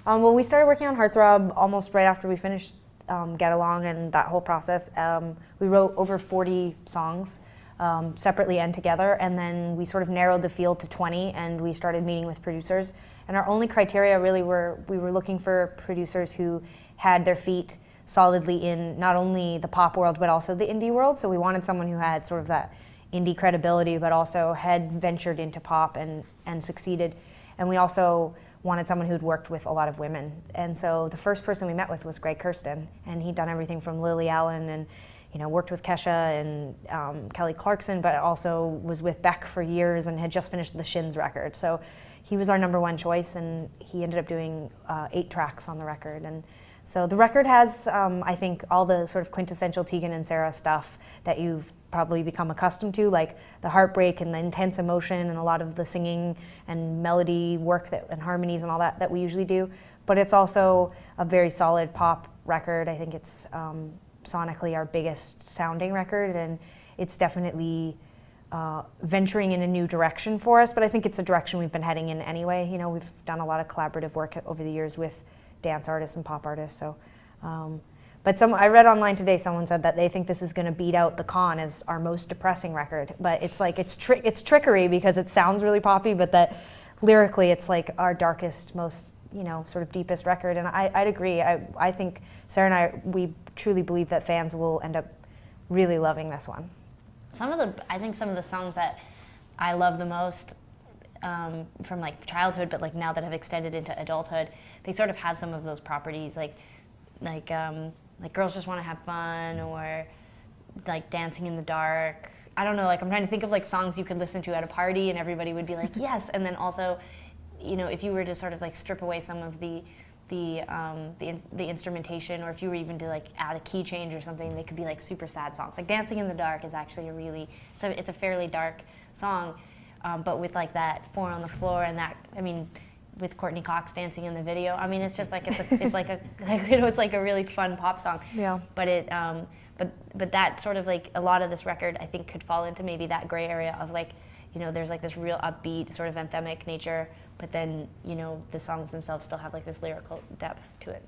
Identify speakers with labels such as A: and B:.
A: Well, we started working on Heartthrob almost right after we finished Get Along and that whole process. We wrote over 40 songs separately and together, and then we sort of narrowed the field to 20, and we started meeting with producers. And our only criteria really we were looking for producers who had their feet solidly in not only the pop world but also the indie world. So we wanted someone who had sort of that indie credibility but also had ventured into pop and succeeded. And we also wanted someone who'd worked with a lot of women. And so the first person we met with was Greg Kurstin, and he'd done everything from Lily Allen and worked with Kesha and Kelly Clarkson, but also was with Beck for years and had just finished the Shins record. So he was our number one choice, and he ended up doing 8 tracks on the record. And so the record has, I think, all the sort of quintessential Tegan and Sara stuff that you've probably become accustomed to, like the heartbreak and the intense emotion and a lot of the singing and melody work and harmonies and all that we usually do. But it's also a very solid pop record. I think it's sonically our biggest sounding record, and it's definitely venturing in a new direction for us, but I think it's a direction we've been heading in anyway. We've done a lot of collaborative work over the years with dance artists and pop artists. So, but I read online today, someone said that they think this is going to beat out The Con as our most depressing record. But it's like it's trickery because it sounds really poppy, but that lyrically it's like our darkest, most sort of deepest record. And I'd agree. I think Sara and we truly believe that fans will end up really loving this one.
B: I think some of the songs that I love the most from like childhood, but like now that have extended into adulthood, they sort of have some of those properties, like Girls Just Want to Have Fun, or like Dancing in the Dark. I don't know, like I'm trying to think of like songs you could listen to at a party and everybody would be like, yes. And then also, if you were to sort of like strip away some of the instrumentation, or if you were even to like add a key change or something, they could be like super sad songs. Like Dancing in the Dark is actually it's a fairly dark song, but with like that 4 on the floor and that, with Courtney Cox dancing in the video, it's just like it's like a really fun pop song.
A: Yeah.
B: But it but that sort of like a lot of this record I think could fall into maybe that gray area of like, there's like this real upbeat sort of anthemic nature, but then the songs themselves still have like this lyrical depth to it.